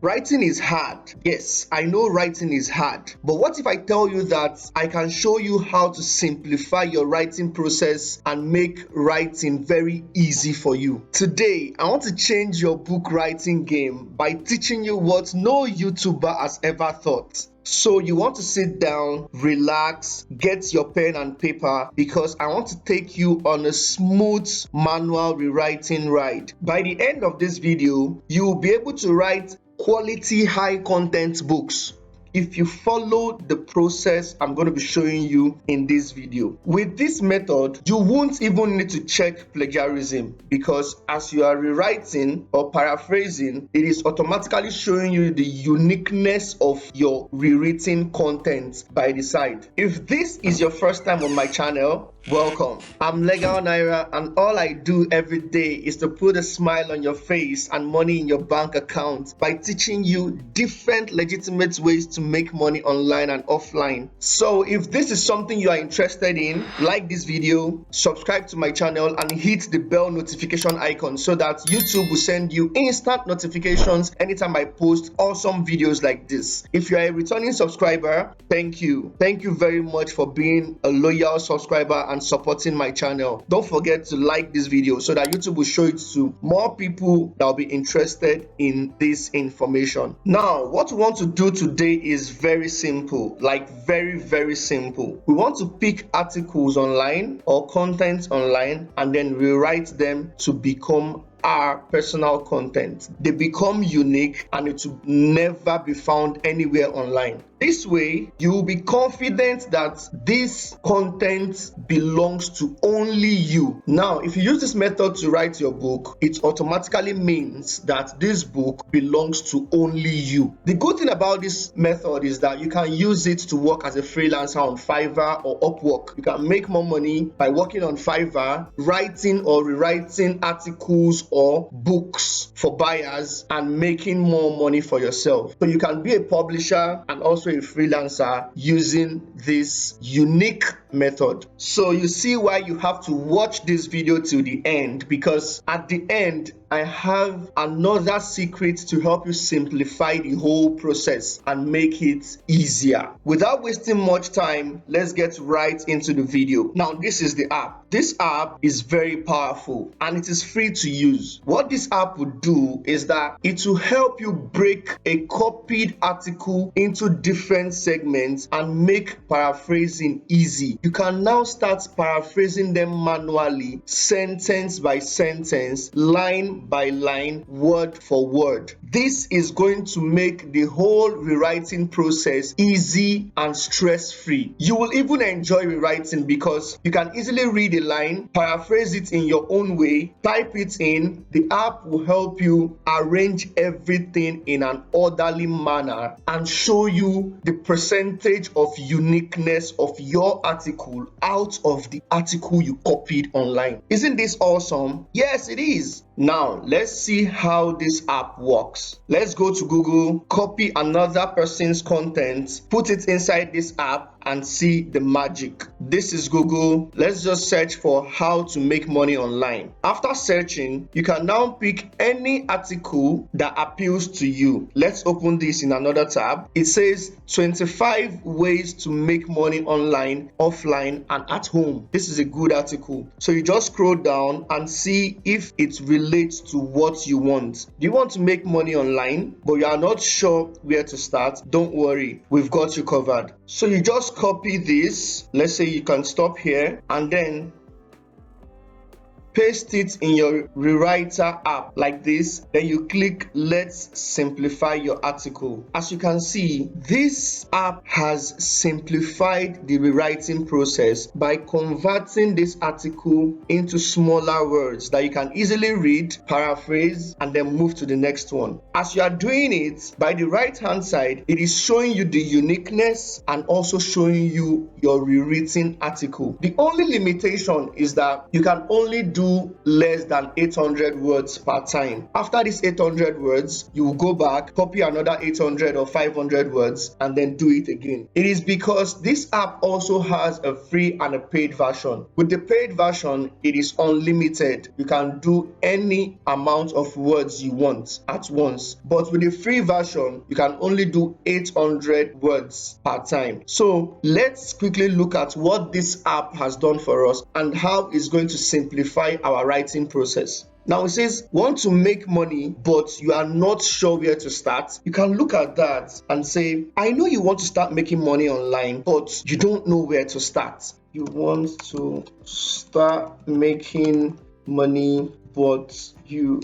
Writing is hard. Yes, I know writing is hard. But what if I tell you that I can show you how to simplify your writing process and make writing very easy for you? Today, I want to change your book writing game by teaching you what no YouTuber has ever thought. So you want to sit down, relax, get your pen and paper because I want to take you on a smooth manual rewriting ride. By the end of this video, you will be able to write quality high content books if you follow the process I'm going to be showing you in this video. With this method, you won't even need to check plagiarism because as you are rewriting or paraphrasing, it is automatically showing you the uniqueness of your rewritten content by the side. If this is your first time on my channel, welcome. I'm Legal Naira, and all I do every day is to put a smile on your face and money in your bank account by teaching you different legitimate ways to make money online and offline. So if this is something you are interested in, like this video, subscribe to my channel and hit the bell notification icon so that YouTube will send you instant notifications anytime I post awesome videos like this. If you are a returning subscriber, thank you. Thank you very much for being a loyal subscriber and supporting my channel. Don't forget to like this video so that YouTube will show it to more people that will be interested in this information. Now, what we want to do today is very simple, like very simple. We want to pick articles online or content online and then rewrite them to become our personal content. They become unique and it will never be found anywhere online. This way, you will be confident that this content belongs to only you. Now, if you use this method to write your book, it automatically means that this book belongs to only you. The good thing about this method is that you can use it to work as a freelancer on Fiverr or Upwork. You can make more money by working on Fiverr, writing or rewriting articles or books for buyers and making more money for yourself. So you can be a publisher and also a freelancer using this unique method. So you see why you have to watch this video till the end, because at the end I have another secret to help you simplify the whole process and make it easier. Without wasting much time, let's get right into the video. Now, this is the app. This app is very powerful and it is free to use. What this app will do is that it will help you break a copied article into different segments and make paraphrasing easy. You can now start paraphrasing them manually, sentence by sentence, line by line, word for word. This is going to make the whole rewriting process easy and stress-free. You will even enjoy rewriting because you can easily read a line, paraphrase it in your own way, type it in. The app will help you arrange everything in an orderly manner and show you the percentage of uniqueness of your article out of the article you copied online. Isn't this awesome? Yes, it is. Now, let's see how this app works. Let's go to Google, copy another person's content, put it inside this app and see the magic. This is Google. Let's just search for how to make money online. After searching, you can now pick any article that appeals to you. Let's open this in another tab. It says 25 ways to make money online, offline, and at home. This is a good article. So you just scroll down and see if it relates to what you want. Do you want to make money online, but you are not sure where to start? Don't worry, we've got you covered. So you just copy this. Let's say you can stop here and then paste it in your rewriter app like this. Then you click let's simplify your article. As you can see, this app has simplified the rewriting process by converting this article into smaller words that you can easily read, paraphrase, and then move to the next one. As you are doing it, by the right hand side, it is showing you the uniqueness and also showing you your rewritten article. The only limitation is that you can only do do less than 800 words per time. After this 800 words, you will go back, copy another 800 or 500 words, and then do it again. It is because this app also has a free and a paid version. With the paid version, it is unlimited. You can do any amount of words you want at once. But with the free version, you can only do 800 words per time. So let's quickly look at what this app has done for us and how it's going to simplify our writing process. Now it says, want to make money, but you are not sure where to start? You can look at that and say, I know you want to start making money online, but you don't know where to start. You want to start making money, but you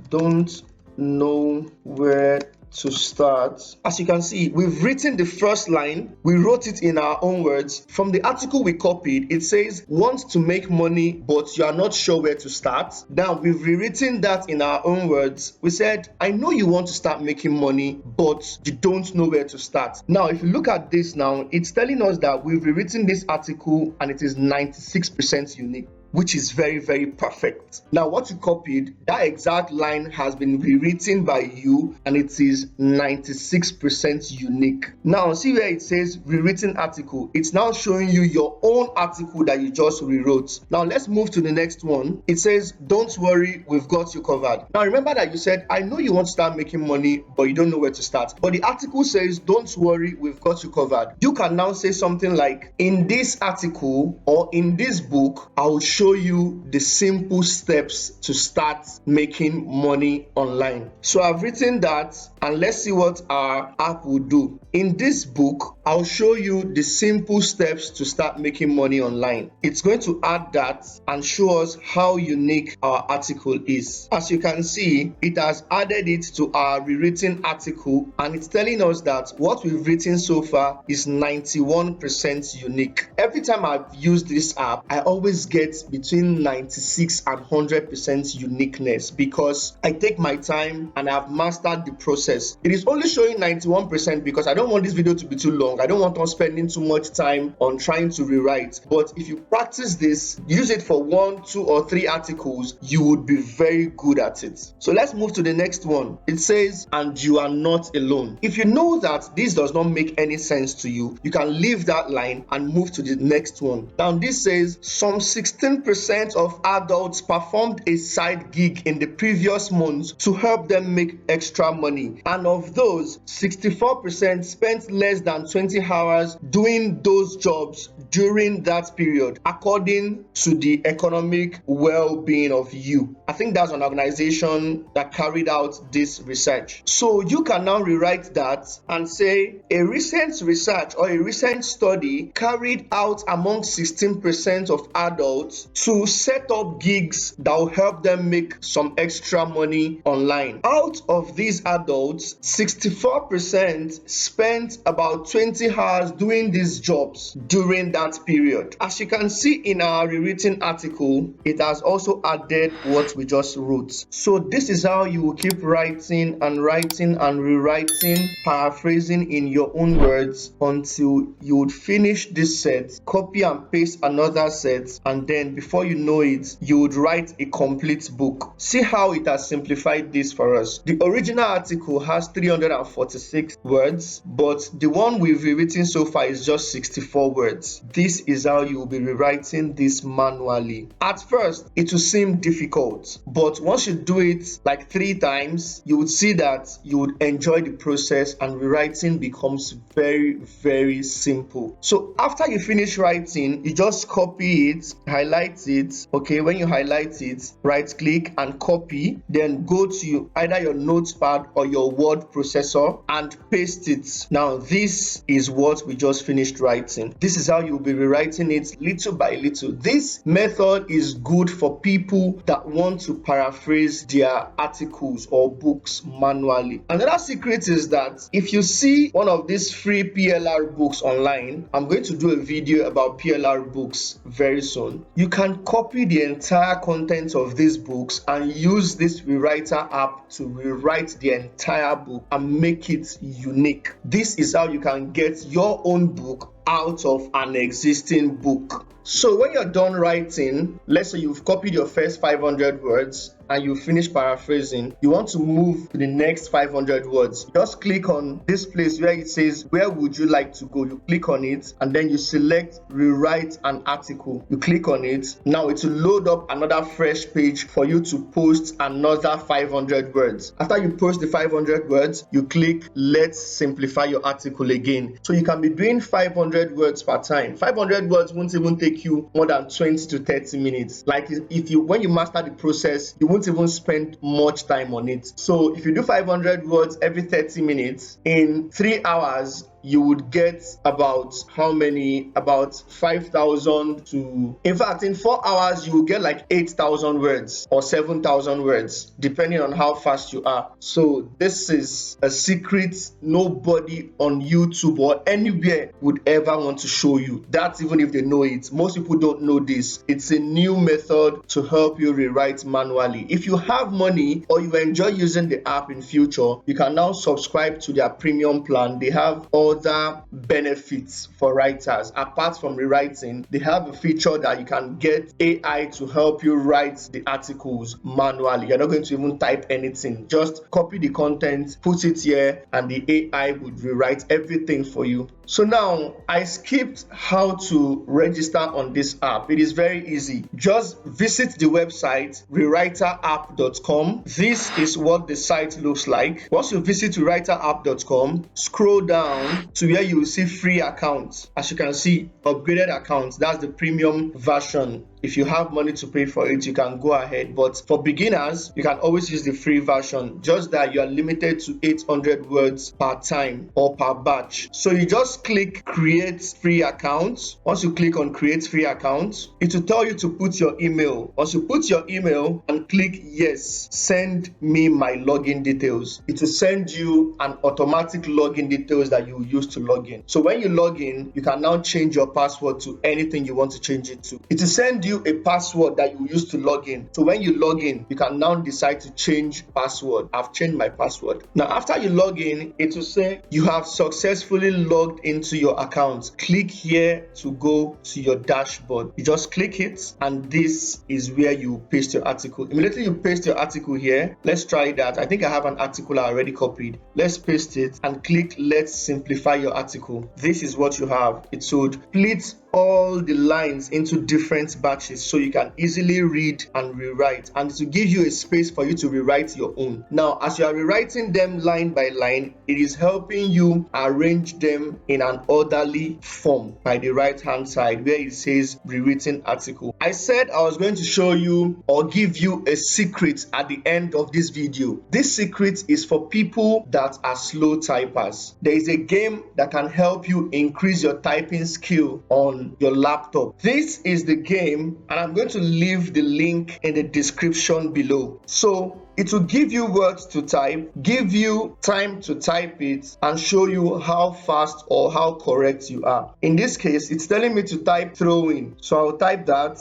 don't know where to start. As you can see, we've written the first line, we wrote it in our own words. From the article we copied, it says, want to make money, but you are not sure where to start. Now, we've rewritten that in our own words. We said, I know you want to start making money, but you don't know where to start. Now, if you look at this now, it's telling us that we've rewritten this article and it is 96% unique, which is very, very perfect. Now, what you copied, that exact line has been rewritten by you and it is 96% unique. Now, see where it says rewritten article. It's now showing you your own article that you just rewrote. Now, let's move to the next one. It says, don't worry, we've got you covered. Now, remember that you said, I know you want to start making money, but you don't know where to start. But the article says, don't worry, we've got you covered. You can now say something like, in this article or in this book, I will show you the simple steps to start making money online. So I've written that, and let's see what our app will do. In this book, I'll show you the simple steps to start making money online. It's going to add that and show us how unique our article is. As you can see, it has added it to our rewritten article, and it's telling us that what we've written so far is 91% unique. Every time I've used this app, I always get between 96 and 100% uniqueness because I take my time and I've mastered the process. It is only showing 91% because I don't want this video to be too long. I don't want us spending too much time on trying to rewrite. But if you practice this, use it for 1, 2, or 3 articles, you would be very good at it. So let's move to the next one. It says, and you are not alone. If you know that this does not make any sense to you, you can leave that line and move to the next one. Now this says, some 16% of adults performed a side gig in the previous month to help them make extra money. And of those, 64% spent less than 20 hours doing those jobs during that period, according to the Economic Well-Being of You. I think that's an organization that carried out this research. So you can now rewrite that and say, a recent research or a recent study carried out among 16% of adults to set up gigs that will help them make some extra money online. Out of these adults, 64% spent about 20 hours doing these jobs during that period. As you can see in our rewritten article, it has also added what we just wrote. So this is how you will keep writing and writing and rewriting, paraphrasing in your own words until you would finish this set, copy and paste another set, and then before you know it, you would write a complete book. See how it has simplified this for us. The original article has 346 words, but the one we've rewritten so far is just 64 words. This is how you will be rewriting this manually. At first, it will seem difficult, but once you do it like 3 times, you would see that you would enjoy the process and rewriting becomes very, very simple. So after you finish writing, you just copy it, highlight it. Okay, when you highlight it, right click and copy, then go to either your notepad or your word processor and paste it. Now this is what we just finished writing. This is how you'll be rewriting it little by little. This method is good for people that want to paraphrase their articles or books manually. Another secret is that if you see one of these free PLR books online, I'm going to do a video about PLR books very soon. You can copy the entire content of these books and use this rewriter app to rewrite the entire book and make it unique. This is how you can get your own book out of an existing book. So when you're done writing, let's say you've copied your first 500 words and you finish paraphrasing, you want to move to the next 500 words. Just click on this place where it says, where would you like to go? You click on it and then you select rewrite an article. You click on it. Now it will load up another fresh page for you to post another 500 words. After you post the 500 words, you click let's simplify your article again. So you can be doing 500 words per time. 500 words won't even take you more than 20 to 30 minutes. Like when you master the process, you won't even spend much time on it. So if you do 500 words every 30 minutes, in 3 hours you would get about how many? About 5,000 to, in fact, in 4 hours you will get like 8,000 words or 7,000 words, depending on how fast you are. So this is a secret nobody on YouTube or anywhere would ever want to show you. That's even if they know it. Most people don't know this. It's a new method to help you rewrite manually. If you have money or you enjoy using the app in future, you can now subscribe to their premium plan. They have other benefits for writers. Apart from rewriting, they have a feature that you can get AI to help you write the articles manually. You're not going to even type anything. Just copy the content, put it here, and the AI would rewrite everything for you. So now I skipped how to register on this app. It is very easy. Just visit the website rewriterapp.com. This is what the site looks like. Once you visit rewriterapp.com, scroll down to where you will see free accounts. As you can see, upgraded accounts, that's the premium version. If you have money to pay for it, you can go ahead. But for beginners, you can always use the free version, just that you are limited to 800 words per time or per batch. So you just click create free account. Once you click on create free account, it will tell you to put your email. Once you put your email and click yes, send me my login details, it will send you an automatic login details that you will use to log in. So when you log in, you can now change your password to anything you want to change it to. It will send you a password that you use to log in. So when you log in, you can now decide to change password. I've changed my password. Now after you log in, it will say you have successfully logged into your account. Click here to go to your dashboard. You just click it and this is where you paste your article. Immediately you paste your article here. Let's try that. I think I have an article I already copied. Let's paste it and click let's simplify your article. This is what you have. It should split all the lines into different batches so you can easily read and rewrite, and to give you a space for you to rewrite your own. Now as you are rewriting them line by line, it is helping you arrange them in an orderly form by the right hand side where it says rewritten article. I said I was going to show you or give you a secret at the end of this video. This secret is for people that are slow typers. There is a game that can help you increase your typing skill on your laptop. This is the game and I'm going to leave the link in the description below. So it will give you words to type, give you time to type it, and show you how fast or how correct you are. In this case, it's telling me to type throw in. So I'll type that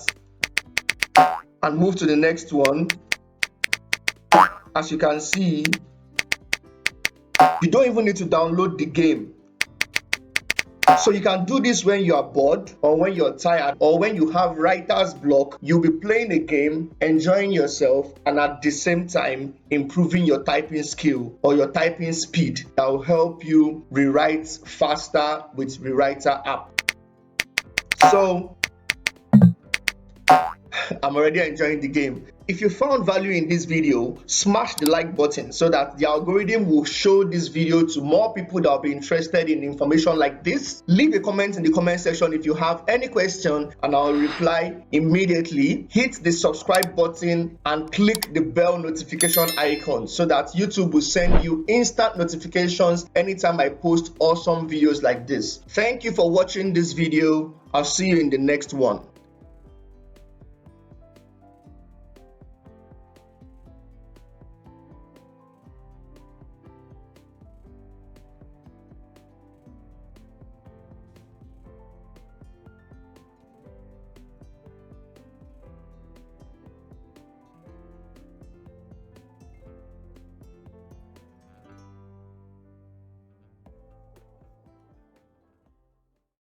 and move to the next one. As you can see, you don't even need to download the game. So you can do this when you are bored or when you're tired or when you have writer's block. You'll be playing a game, enjoying yourself, and at the same time improving your typing skill or your typing speed. That will help you rewrite faster with Rewriter app. So I'm already enjoying the game. If you found value in this video, smash the like button so that the algorithm will show this video to more people that will be interested in information like this. Leave a comment in the comment section if you have any question and I'll reply immediately. Hit the subscribe button and click the bell notification icon so that YouTube will send you instant notifications anytime I post awesome videos like this. Thank you for watching this video. I'll see you in the next one.